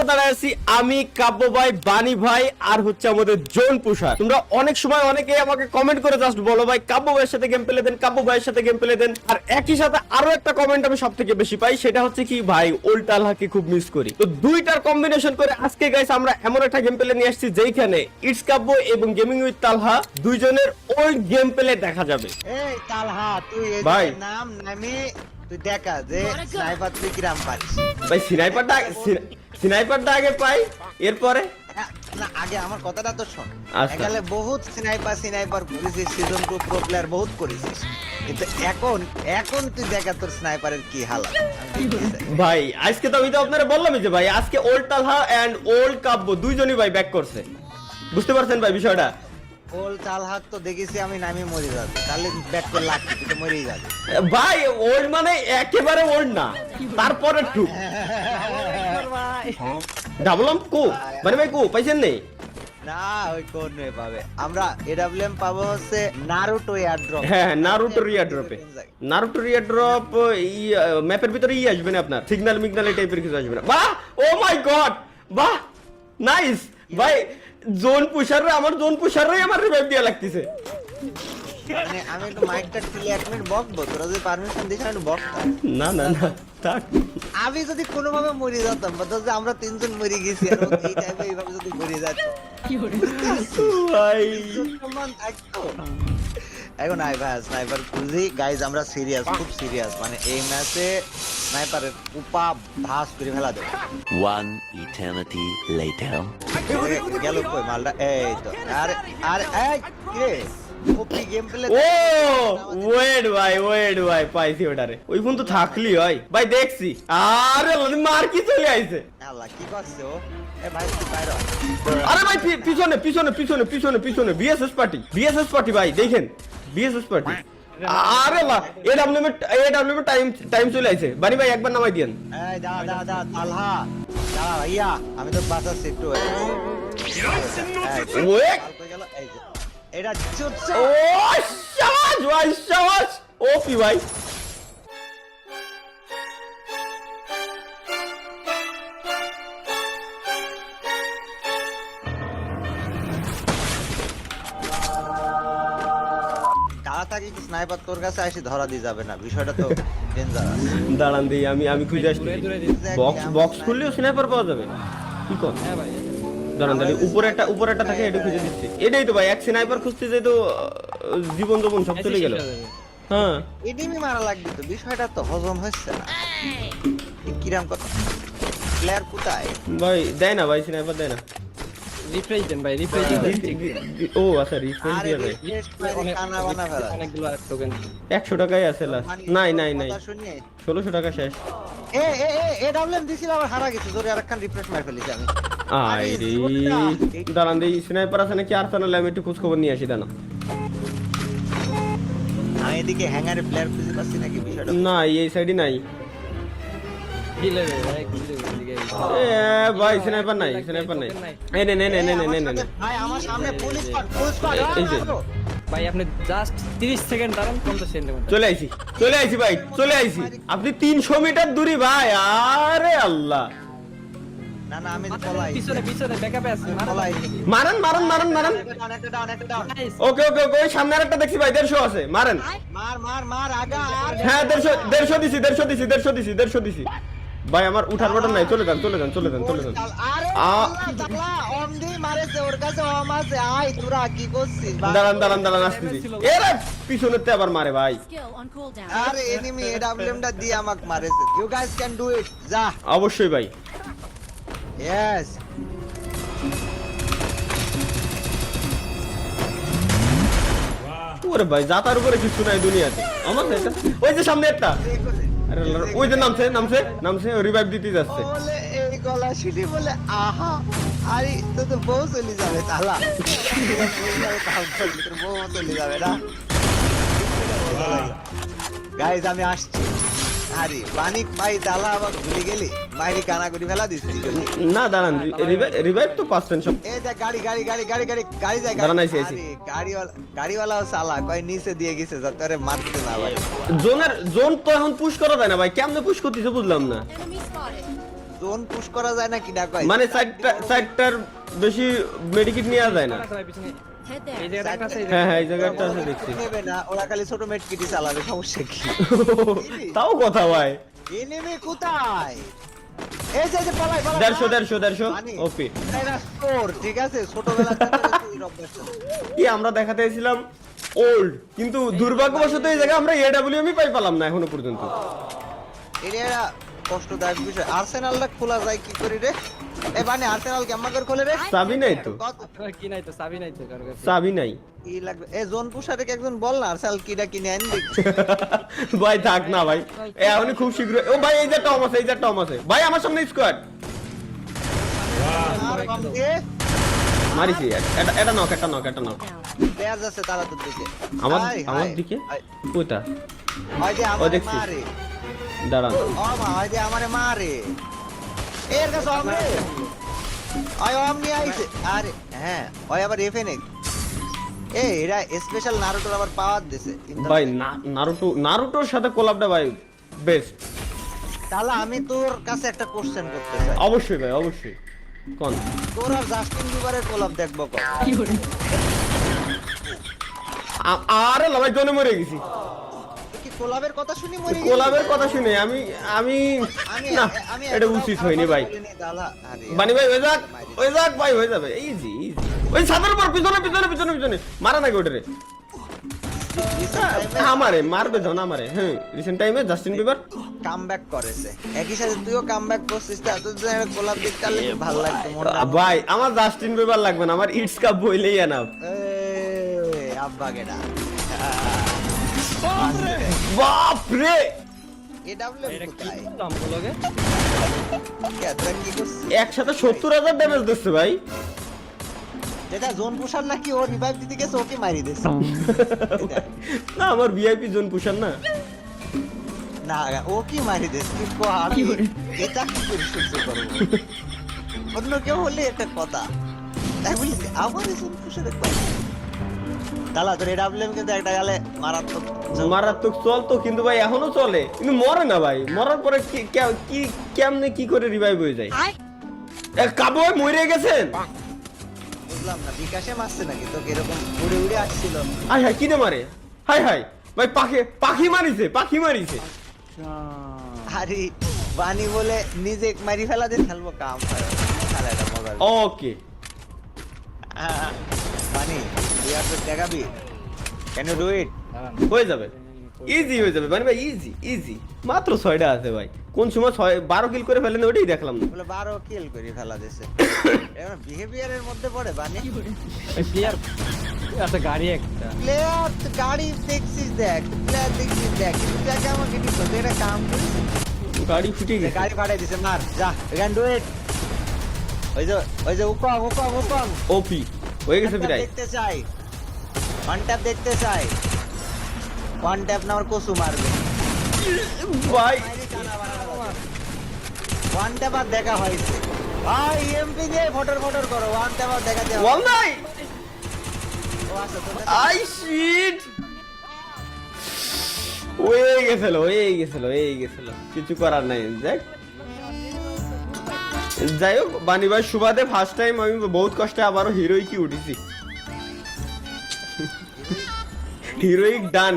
মুহূর্তে দাঁড়ায় আছি আমি, কাব্য ভাই, বানি ভাই আর হচ্ছে আমাদের জোন পুষার। তোমরা অনেক সময় অনেকে আমাকে কমেন্ট করে জাস্ট বলো ভাই কাব্য ভাইয়ের সাথে গেম পেলে দেন, কাব্য ভাইয়ের সাথে গেম পেলে দেন। আর একই সাথে আরো একটা কমেন্ট আমি সব থেকে বেশি পাই, সেটা হচ্ছে কি ভাই ওল্ড তালহাকে খুব মিস করি। তো দুইটার কম্বিনেশন করে আজকে গাইস আমরা এমন একটা গেম প্লে নিয়ে আসছি যেখানে ইটস কাব্য এবং গেমিং উইথ তালহা দুইজনের ওল্ড গেম প্লে দেখা যাবে। এই তালহা তুই এই ভাই। নাম নামি তুই দেখা যে স্নাইপার তুই কিরাম পারিস। ভাই স্নাইপারটা আগে পাই, এরপরে না আগে আমার কথাটা তো শোন। আচ্ছা। এখানে বহুত স্নাইপার করেছিস, সিজন 2 প্রো প্লেয়ার বহুত করেছিস, কিন্তু এখন তুই দেখা তোর স্নাইপারের কি হালাত। ভাই আজকে তো আমি তো আপনারা বললামই যে ভাই আজকে ওল্ড তালহা এন্ড ওল্ড কাব্য দুইজনই ভাই ব্যাক করছে, বুঝতে পারছেন ভাই বিষয়টা? ওল তালহা তো দেখেছি আমি নামি মরে যাবে, তাহলে ব্যাক করে লাগছে তুই তো মরেই যাবে। ভাই ওল্ড মানে একেবারে ওল্ড না, তারপর একটু ডাবল আম কো মানে ভাই কো পাইছেন নেই? না ওই কোন নয় পাবে, আমরা এডব্লিউএম পাবো হচ্ছে নারুটো এয়ারড্রপ। হ্যাঁ নারুটো রিয়াড্রপে, নারুটো রিয়াড্রপ এই ম্যাপের ভিতরে ই আসবে না, আপনার সিগন্যাল মিগনাল এই টাইপের কিছু আসবে না। বাহ ও মাই গড, বাহ নাইস ভাই। জোন পুশাররা আমার রিভাইভ দিয়া লাগতেছে। মানে আমি একটু মাইকটা খুলে 1 মিনিট বকবো, তোরা যদি পারমিশন দিস একটু বক। না না না থাক। আমি যদি কোনোভাবে মরে যেতাম, বলতো যে আমরা 3 জন মরে গেছি আর এই টাইপে এইভাবে যদি মরে যাচ্ছে ভাই সম্মান থাকতো। এখন আই ভাই স্নাইপার খুঁজি গাইজ, আমরা সিরিয়াস, খুব সিরিয়াস। মানে এই ম্যাচে স্নাইপারের উপা ভাস করে ফেলা দেব। One eternity later. গেল কই মালটা? এই তো আরে আরে এই কে ওপি গেম প্লে। ও ওয়েট ভাই পাইছি ওটারে, ওই ফোন তো থাকলি হয় ভাই, দেখছি। আরে মার কি চলে আইছে। আল্লাহ কি করছে ও? এ ভাই তুই বাইরে হ। আরে ভাই পিছনে বিএসএস পার্টি ভাই, দেখেন বিএসএস পার্টি। আরে লা এডব্লিউ এ টাইম চলে আইছে। বানি ভাই একবার নামাই দেন। এই দা তালহা দাঁড়া ভাইয়া, আমি তো বাঁচাচ্ছি একটু। ওয়ে কই গেল? এই যে এটা চুপছে। ও শাবাশ ওপি ভাই। তাড়াতাড়ি স্নাইপার তোর কাছে আসি ধরা দিয়ে যাবে না, বিষয়টা তো ডেঞ্জারাস। দাঁড়ান দিই আমি খুঁজে আসছি। বক্স খুললেও স্নাইপার পাওয়া যাবে কি কর? হ্যাঁ ভাই, দাঁড়ান উপরে একটা থাকে, এটা খুঁজে দিচ্ছি। এটাই তো ভাই, এক স্নাইপার খুঁজতে যাই তো জীবন সব চলে গেল। হ্যাঁ এনিমি মারা লাগবে তো, বিষয়টা তো হজম হচ্ছে না। কিরাম কথা প্লেয়ার কোথায়? ভাই দেয় না ভাই, স্নাইপার দেয় না। রিফ্রেশ দেন ভাই, রিফ্রেশ দেন। ও আচ্ছা রিফ্রেশ আরে দিয়ে ভাই। রিফ্রেশ করে কানা বানা ফেলা। অনেকগুলো টোকেন 100 টাকাই আছে লাস্ট। নাই কথা শুনিয়ে 1600 টাকা শেষ। এ ডাবলেম দিছিল আবার হারা গেছে, জোরে আরেকখান রিফ্রেশ মার ফেলেছি আমি। আই রে দাঁড়ান দিই, স্নাইপার আছে নাকি আর্সেনালে আমি একটু খোঁজ খবর নিয়ে আসি। দাঁড়ান আমি এদিকে হ্যাঙ্গারে প্লেয়ার খুঁজে পাচ্ছি নাকি, বিষয়টা না এই সাইডে নাই। হিলে ভাই, হিলে দিকে। এ ভাই স্নাইপার নাই। এই নে ভাই আমার সামনে ফুল স্কোয়াড এই যে। ভাই আপনি জাস্ট 30 সেকেন্ড দাঁড়ান, 50 সেকেন্ডের মধ্যে চলে আইছি ভাই, চলে আইছি। আপনি 300 মিটার দূরে ভাই। আরে আল্লাহ, না আমি পলাই পিছনে ব্যাকআপে আছে। পলাই। মারেন। একটা ডাউন। ওকে ওই সামনে আরেকটা দেখছি ভাই, 150 আছে, মারেন। মার আগা আর হ্যাঁ 150 দিছি। ভাই আমার উঠার বাটন নাই, চলে যান। আরে তাগলা অমনি মারেছে, ওর কাছে অম আছে। আই তোরা কি করছিস? দাঁড়ান আসতেছি। এরা পিছনেতে আবার মারে ভাই। Skill on cooldown. আরে এনিমি এডব্লিউএমটা দিয়ে আমাকে মারেছে। You guys can do it, যা। অবশ্যই ভাই। ইয়েস ওরে ভাই জাতার উপরে কিছু নাই দুনিয়াতে। আমার এটা ওই যে সামনে একটা, আরে ওই যে নামছে রিভাইভ দিতে যাচ্ছে। বলে এই গলা সিটি বলে আহা, আরে তো বউ চলে যাবে তাহলা। তোর বউ চলে যাবে না। গাইজ আমি আসছি। আরে পানি পাই তালা আবার ভুলে গেলি, মাইরি কানা করে ফেলা দিচ্ছি। না দাঁড়ান, রিভাইভ তো পাচ্ছেন সব। এই দেখ গাড়ি যায়। দাঁড়ান, আইছি। গাড়িওয়ালাও সালা কয় নিচে দিয়ে গেছে যাতে আরে মারতে না ভাই। জোন তো এখন পুশ করা যায় না ভাই, কেমনে পুশ করতেছে বুঝলাম না। Enemy spotted. জোন পুশ করা যায় না কি ডাক ভাই? মানে সাইডটার বেশি মেডিকেট নেওয়া যায় না। ভাই পিছনে Head এই there. জায়গাটা আছে, এই হ্যাঁ জায়গাটা। হ্যাঁ এই জায়গাটা আছে দেখছি। নেবে না, ওরা খালি ছোট মেট কিটি চালাবে, সমস্যা কি? তাও কথা ভাই। এনিমি কোথায়? এই যে পালাই 150 মানে, ওপি। এটা স্টোর, ঠিক আছে? ছোটবেলা থেকে এই অভ্যাস আছে। কি আমরা দেখাতে এসেছিলাম ওল্ড, কিন্তু দুর্ভাগ্যবশত এই জায়গায় আমরা এডব্লিউএমই পাই পেলাম না এখনো পর্যন্ত। এটা কষ্টদায়ক বিষয়। আর্সেনালটা খোলা যায় কি করে রে? এই মানে আর্সেনাল কেমন করে খোলে রে? চাবি নাই তো, আপনার কি নাই তো, চাবি নাই তো কারো কাছে। চাবি নাই। কি লাগবে? এই জোন পুষারে একজন বল না আর্সেনাল কিটা কিনে আনি দেখি। ভাই থাক না ভাই, এখনই খুব শীঘ্র। ও ভাই এই যে টম আছে, এই যে টম আছে ভাই আমার সামনে স্কোয়াড। আর বাম দিয়ে মারিছি, এটা নক। Down. প্লেয়ার যাচ্ছে তারা তোর দিকে। আমার হাই, আমার হাই। দিকে হাই। কোথা? ওই যে আমারে দেখছি। মারে। দাঁড়ান, ও মা, ওই যে আমারে মারে। এর কাছে আমরে। ওই অমনি আইছে। আরে হ্যাঁ, ওই আবার এফএনএক্স। এই এরা স্পেশাল নারুটোর আবার পাওয়ার দিছে। ভাই নারুটোর সাথে কোলাবটা ভাই বেস্ট। তাহলে আমি তোর কাছে একটা কোশ্চেন করতে চাই। অবশ্যই ভাই, অবশ্যই। কোন? তোর আর জাস্টিন বিবারের কোলাব দেখবো কখন? আরে লা ভাই জনে মরে গেছি। তুই কি কোলাবের কথা শুনি মরে গেলি? কোলাবের কথা শুনে আমি না, এটা উচিত হয়নি ভাই। বানি ভাই হয়ে যাক ভাই, হয়ে যাবে ইজি। ওই সাদার উপর পিছনে মারা নাকি ওটারে? আমারে মারবে জন আমারে। হ্যাঁ, রিসেন্ট টাইমে জাস্টিন বিবার কামব্যাক করেছে। একই সাথে তুইও কামব্যাক করছিস, তা তোর জন্য একটা গোলাপ দেখতে আলে ভালো লাগতো মনটা। ভাই আমার জাস্টিন বিবার লাগবে না, আমার ইটস কাপ বইলেই এনাফ। এই আব্বা গেডা। বাপ রে, এডব্লিউ এটা কি কোথায়? দাম বলোগে? কেতরা কি করছিস? একসাথে 70,000 ড্যামেজ দিচ্ছে ভাই। যেটা জোন পুষার নাকি ও রিভাইভ দিতে গেছে, ওকে মারি দিছে। না আমার ভিআইপি জোন পুষার না। না ও কি মারি দিছে? তুই কো আমি এটা কি করে সহ্য করব? অন্য কেউ হলে একটা কথা। তাই বলি আমার এই জোন পুষার একবার তালা তোর এডব্লিউএম কিন্তু একটা গেলে মারাত্মক মারাত্মক চলতো, কিন্তু ভাই এখনো চলে, কিন্তু মরে না ভাই। মরার পরে কেমনে কি করে রিভাইভ হয়ে যায়? কাবু ভাই মরে গেছেন? বুঝলাম না, বিকাশে মারছে নাকি তোকে এরকম উড়ে উড়ে আসছিল? হাই হাই কিনে মারে, হাই হাই ভাই পাখি মারিছে। আরে বানি বলে নিজে মারি ফেলা দিয়ে খেলবো কাম হয় খেলাটা মজার। ওকে বানি তুই আর দেখাবি? Can you do it? দাঁড়ান। হয়ে যাবে, ইজি হয়ে যাবে মানে ভাই, ইজি। মাত্র 6টা আছে ভাই, কোন সময় 12 কিল করে ফেলেন ওটাই দেখলাম না। বলে 12 কিল করে ফেলা দিয়েছে। এখন বিহেভিয়ারের মধ্যে পড়ে বানি। এই প্লেয়ার আছে গাড়ি একটা। প্লেয়ার গাড়ি দেখছিস দেখ, প্লেয়ার দেখছিস দেখ, তুই আগে আমাকে কি করতে এটা কাম করিস? গাড়ি ফুটে গেছে। গাড়ি ফাটাই দিছে, মার যা, ইউ ক্যান ডু ইট। ওই যে উকং ওপি হয়ে গেছে প্রায়। দেখতে চাই, ওয়ান ট্যাপ দেখতে চাই। ওয়ান ট্যাপ না আমার কসু মারবে ভাই ওয়ান ট্যাপ আর দেখা হয়েছে ভাই। এমপি দিয়ে ফটর করো, ওয়ান ট্যাপ আর দেখা যায়। ওয়াল নাই। ও আচ্ছা তোর আই শিট, হয়ে গেছিল, কিছু করার নাই। যাই হোক বানি ভাই সুবাদে ফার্স্ট টাইম আমি বহুত কষ্টে আবারও হিরোইক উঠেছি। হিরোইক ডান।